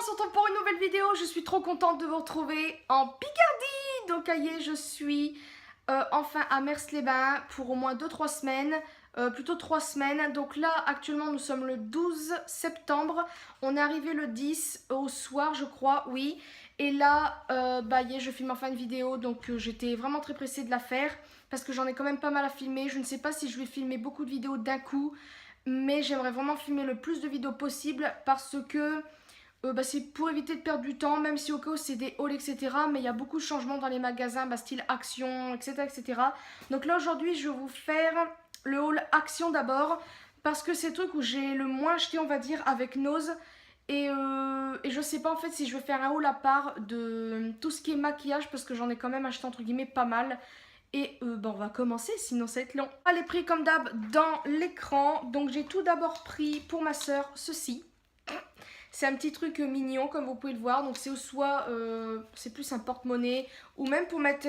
se retrouve pour une nouvelle vidéo. Je suis trop contente de vous retrouver en Picardie. Donc, aïe, je suis enfin à Mers-les-Bains pour au moins 2-3 semaines. Plutôt 3 semaines. Donc là, actuellement, nous sommes le 12 septembre. On est arrivé le 10 au soir, je crois, oui. Et là, je filme enfin une vidéo. Donc, j'étais vraiment très pressée de la faire parce que j'en ai quand même pas mal à filmer. Je ne sais pas si je vais filmer beaucoup de vidéos d'un coup. Mais j'aimerais vraiment filmer le plus de vidéos possible parce que c'est pour éviter de perdre du temps, même si au cas où c'est des hauls, etc. Mais il y a beaucoup de changements dans les magasins, style Action, etc., etc. Donc là, aujourd'hui, je vais vous faire le haul Action d'abord parce que c'est le truc où j'ai le moins acheté, on va dire, avec Nose. Et je sais pas en fait si je vais faire un haul à part de tout ce qui est maquillage parce que j'en ai quand même acheté entre guillemets pas mal. Et on va commencer, sinon ça va être long. Les prix comme d'hab dans l'écran. Donc j'ai tout d'abord pris pour ma soeur ceci. C'est un petit truc mignon comme vous pouvez le voir. Donc c'est soit c'est plus un porte-monnaie ou même pour mettre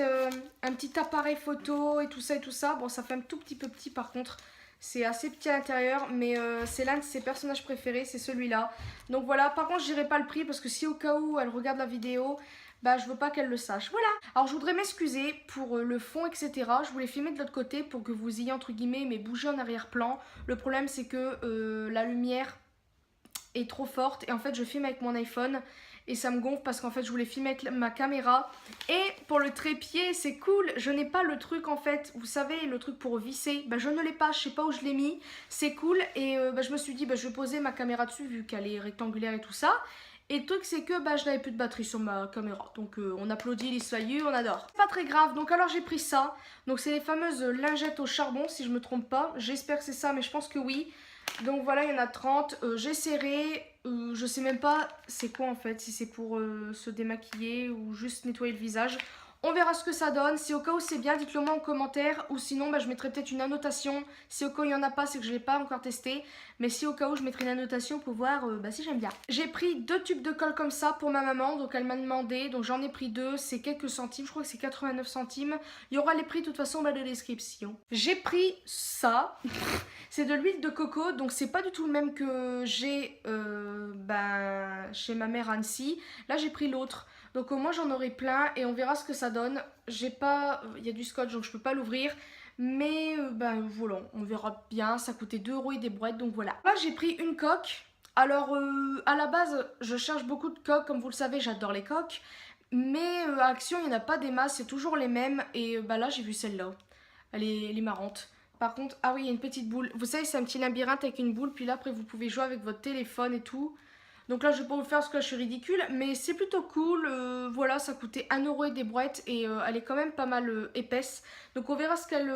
un petit appareil photo et tout ça et tout ça. Bon, ça fait un tout petit peu petit par contre. C'est assez petit à l'intérieur, mais c'est l'un de ses personnages préférés, c'est celui-là. Donc voilà, par contre je dirai pas le prix parce que si au cas où elle regarde la vidéo, je veux pas qu'elle le sache. Voilà. Alors je voudrais m'excuser pour le fond, etc. Je voulais filmer de l'autre côté pour que vous ayez entre guillemets mes bougies en arrière-plan. Le problème c'est que la lumière est trop forte et en fait je filme avec mon iPhone et ça me gonfle parce qu'en fait je voulais filmer avec ma caméra. Et pour le trépied c'est cool, je n'ai pas le truc en fait, vous savez le truc pour visser, je ne l'ai pas, je sais pas où je l'ai mis, c'est cool. Et je me suis dit je vais poser ma caméra dessus vu qu'elle est rectangulaire et tout ça. Et le truc c'est que je n'avais plus de batterie sur ma caméra. Donc on applaudit les soyeux, on adore. Pas très grave, donc alors j'ai pris ça. Donc c'est les fameuses lingettes au charbon si je me trompe pas. J'espère que c'est ça mais je pense que oui. Donc voilà, il y en a 30. J'ai serré. Je sais même pas c'est quoi en fait. Si c'est pour se démaquiller ou juste nettoyer le visage. On verra ce que ça donne. Si au cas où c'est bien, dites-le moi en commentaire. Ou sinon, je mettrai peut-être une annotation. Si au cas où il n'y en a pas, c'est que je ne l'ai pas encore testé. Mais si au cas où, je mettrai une annotation pour voir si j'aime bien. J'ai pris 2 tubes de colle comme ça pour ma maman. Donc elle m'a demandé. Donc j'en ai pris 2. C'est quelques centimes. Je crois que c'est 89 centimes. Il y aura les prix de toute façon dans la description. J'ai pris ça. C'est de l'huile de coco. Donc c'est pas du tout le même que j'ai chez ma mère Annecy. Là j'ai pris l'autre. Donc au moins j'en aurai plein et on verra ce que ça donne. J'ai pas, il y a du scotch donc je peux pas l'ouvrir. Mais voilà, on verra bien. Ça coûtait 2 € et des brouettes donc voilà. Là j'ai pris une coque. Alors à la base je cherche beaucoup de coques. Comme vous le savez j'adore les coques. Mais à Action il n'y en a pas des masses, c'est toujours les mêmes. Et là j'ai vu celle-là. Elle est marrante. Par contre, ah oui il y a une petite boule. Vous savez c'est un petit labyrinthe avec une boule. Puis là après vous pouvez jouer avec votre téléphone et tout. Donc là je vais pas vous faire parce que là je suis ridicule, mais c'est plutôt cool. Voilà, ça coûtait 1 € et des brouettes et elle est quand même pas mal épaisse. Donc on verra ce qu'elle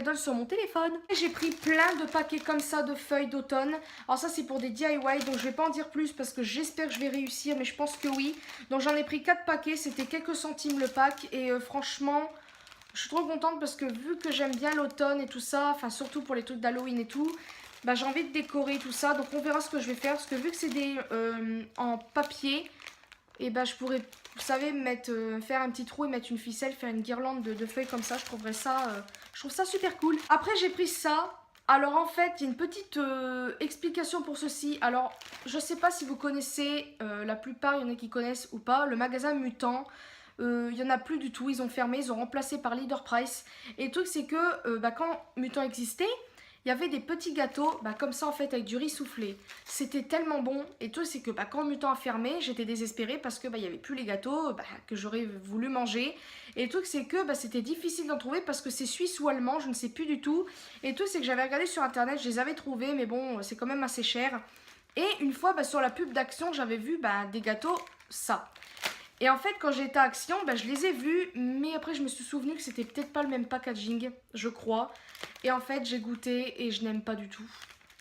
donne sur mon téléphone. J'ai pris plein de paquets comme ça de feuilles d'automne. Alors ça c'est pour des DIY, donc je vais pas en dire plus parce que j'espère que je vais réussir, mais je pense que oui. Donc j'en ai pris 4 paquets, c'était quelques centimes le pack et franchement... Je suis trop contente parce que vu que j'aime bien l'automne et tout ça, enfin surtout pour les trucs d'Halloween et tout, j'ai envie de décorer tout ça. Donc on verra ce que je vais faire parce que vu que c'est des en papier, et je pourrais, vous savez, faire un petit trou et mettre une ficelle, faire une guirlande de feuilles comme ça. Je trouve ça super cool. Après j'ai pris ça. Alors en fait, il y a une petite explication pour ceci. Alors je sais pas si vous connaissez, la plupart il y en a qui connaissent ou pas, le magasin Mutant. Il n'y en a plus du tout, ils ont fermé, ils ont remplacé par Leader Price. Et le truc c'est que quand Mutant existait, il y avait des petits gâteaux comme ça en fait avec du riz soufflé. C'était tellement bon. Et le truc c'est que quand Mutant a fermé, j'étais désespérée parce que il n'y avait plus les gâteaux que j'aurais voulu manger. Et le truc c'est que c'était difficile d'en trouver parce que c'est suisse ou allemand, je ne sais plus du tout. Et le truc c'est que j'avais regardé sur internet, je les avais trouvés, mais bon c'est quand même assez cher. Et une fois sur la pub d'Action, j'avais vu des gâteaux ça. Et en fait, quand j'étais à Action, je les ai vus, mais après je me suis souvenu que c'était peut-être pas le même packaging, je crois. Et en fait, j'ai goûté et je n'aime pas du tout.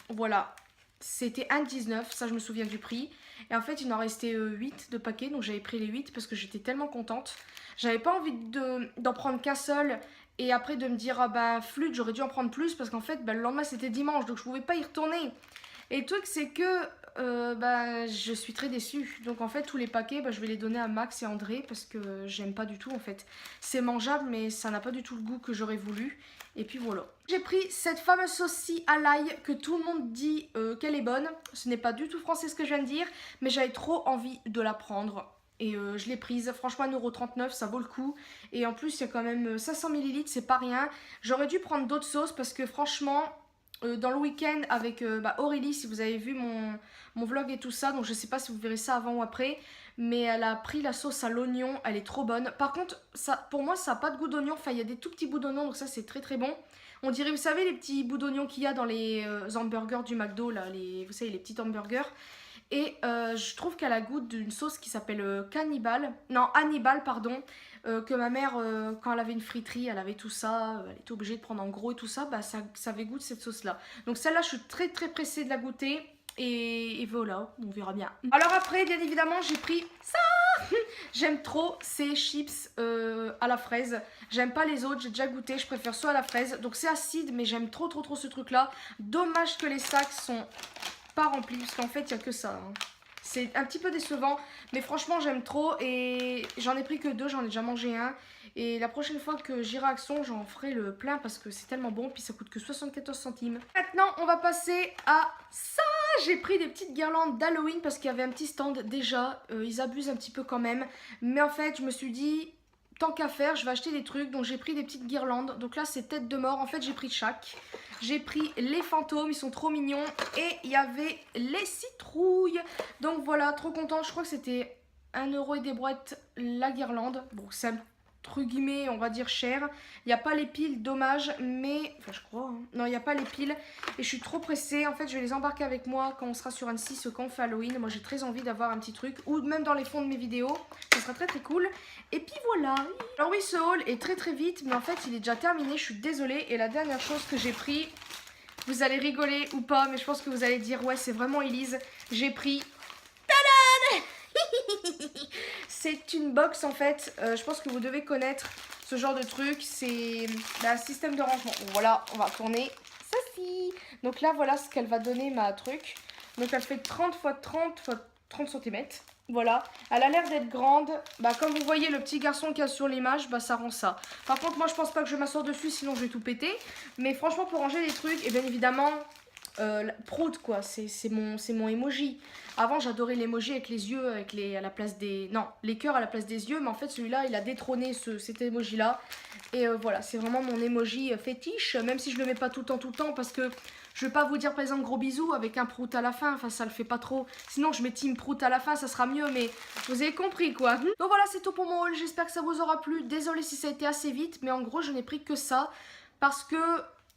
Voilà, c'était 1,19, ça je me souviens du prix. Et en fait, il en restait 8 de paquets, donc j'avais pris les 8 parce que j'étais tellement contente. J'avais pas envie d'en prendre qu'un seul et après de me dire, flûte, j'aurais dû en prendre plus parce qu'en fait, le lendemain c'était dimanche, donc je pouvais pas y retourner. Et le truc, c'est que bah, je suis très déçue. Donc en fait tous les paquets, bah, je vais les donner à Max et André parce que j'aime pas du tout en fait. C'est mangeable mais ça n'a pas du tout le goût que j'aurais voulu. Et puis voilà. J'ai pris cette fameuse sauce-ci à l'ail que tout le monde dit qu'elle est bonne. Ce n'est pas du tout français ce que je viens de dire, mais j'avais trop envie de la prendre. Et je l'ai prise, franchement 1,39 €, ça vaut le coup. Et en plus il y a quand même 500 ml, c'est pas rien. J'aurais dû prendre d'autres sauces parce que franchement, dans le week-end avec Aurélie, si vous avez vu mon vlog et tout ça, donc je sais pas si vous verrez ça avant ou après, mais elle a pris la sauce à l'oignon, elle est trop bonne. Par contre, ça, pour moi ça n'a pas de goût d'oignon, enfin il y a des tout petits bouts d'oignon, donc ça c'est très très bon. On dirait, vous savez, les petits bouts d'oignon qu'il y a dans les hamburgers du McDo, là, vous savez, les petits hamburgers. Et je trouve qu'elle a goût d'une sauce qui s'appelle Hannibal, pardon, que ma mère, quand elle avait une friterie, elle avait tout ça, elle était obligée de prendre en gros et tout ça, bah ça avait goût de cette sauce-là. Donc celle-là, je suis très très pressée de la goûter. Et voilà, on verra bien. Alors après, bien évidemment, j'ai pris ça. J'aime trop ces chips à la fraise. J'aime pas les autres, j'ai déjà goûté, je préfère ceux à la fraise. Donc c'est acide, mais j'aime trop trop trop ce truc-là. Dommage que les sacs sont pas remplis, parce qu'en fait, il n'y a que ça. Hein. C'est un petit peu décevant, mais franchement, j'aime trop. Et j'en ai pris que 2, j'en ai déjà mangé un. Et la prochaine fois que j'irai à Action, j'en ferai le plein parce que c'est tellement bon. Puis ça coûte que 74 centimes. Maintenant, on va passer à ça. J'ai pris des petites guirlandes d'Halloween parce qu'il y avait un petit stand déjà. Ils abusent un petit peu quand même. Mais en fait, je me suis dit, tant qu'à faire, je vais acheter des trucs. Donc j'ai pris des petites guirlandes. Donc là, c'est tête de mort. En fait, j'ai pris chaque. J'ai pris les fantômes, ils sont trop mignons. Et il y avait les citrouilles. Donc voilà, trop contente. Je crois que c'était 1 € et des brouettes la guirlande. Bon, c'est un entre guillemets, on va dire cher. Il n'y a pas les piles, dommage, mais... Enfin, je crois. Hein. Non, il n'y a pas les piles. Et je suis trop pressée. En fait, je vais les embarquer avec moi quand on sera sur Annecy, quand on fait Halloween. Moi, j'ai très envie d'avoir un petit truc. Ou même dans les fonds de mes vidéos. Ça sera très très cool. Et puis voilà. Alors oui, ce haul est très très vite. Mais en fait, il est déjà terminé. Je suis désolée. Et la dernière chose que j'ai pris... Vous allez rigoler ou pas, mais je pense que vous allez dire, ouais, c'est vraiment Elise. J'ai pris... Tadam! C'est une box en fait, je pense que vous devez connaître ce genre de truc, c'est un système de rangement. Voilà, on va tourner ceci. Donc là, voilà ce qu'elle va donner ma truc. Donc elle fait 30 x 30 x 30 cm. Voilà, elle a l'air d'être grande. Bah, comme vous voyez le petit garçon qu'il y a sur l'image, bah ça rend ça. Par contre, moi je pense pas que je vais m'asseoir dessus, sinon je vais tout péter. Mais franchement, pour ranger les trucs, et bien évidemment... Prout quoi, c'est mon emoji. Avant j'adorais l'emoji avec les yeux, à la place des... Non, les cœurs à la place des yeux, mais en fait celui-là il a détrôné cet emoji là. Et voilà, c'est vraiment mon emoji fétiche, même si je le mets pas tout le temps parce que je vais pas vous dire par exemple gros bisous avec un prout à la fin, enfin ça le fait pas trop. Sinon je mets team prout à la fin, ça sera mieux, mais vous avez compris quoi. Donc voilà, c'est tout pour mon haul, j'espère que ça vous aura plu. Désolée si ça a été assez vite, mais en gros je n'ai pris que ça parce que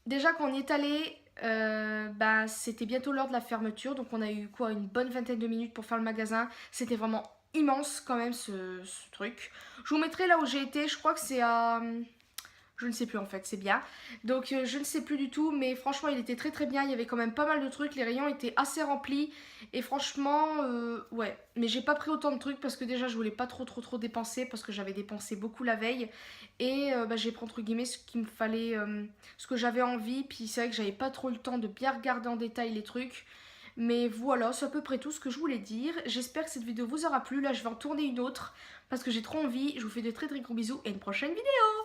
déjà quand on y est allé... bah, c'était bientôt l'heure de la fermeture, donc on a eu quoi, une bonne vingtaine de minutes pour faire le magasin. C'était vraiment immense quand même ce truc. Je vous mettrai là où j'ai été, je crois que c'est à... Je ne sais plus en fait, c'est bien. Donc je ne sais plus du tout, mais franchement il était très très bien. Il y avait quand même pas mal de trucs, les rayons étaient assez remplis. Et franchement, ouais. Mais j'ai pas pris autant de trucs parce que déjà je voulais pas trop dépenser parce que j'avais dépensé beaucoup la veille. Et bah, j'ai pris entre guillemets ce qu'il me fallait, ce que j'avais envie. Puis c'est vrai que j'avais pas trop eu le temps de bien regarder en détail les trucs. Mais voilà, c'est à peu près tout ce que je voulais dire. J'espère que cette vidéo vous aura plu. Là je vais en tourner une autre parce que j'ai trop envie. Je vous fais de très très gros bisous et une prochaine vidéo.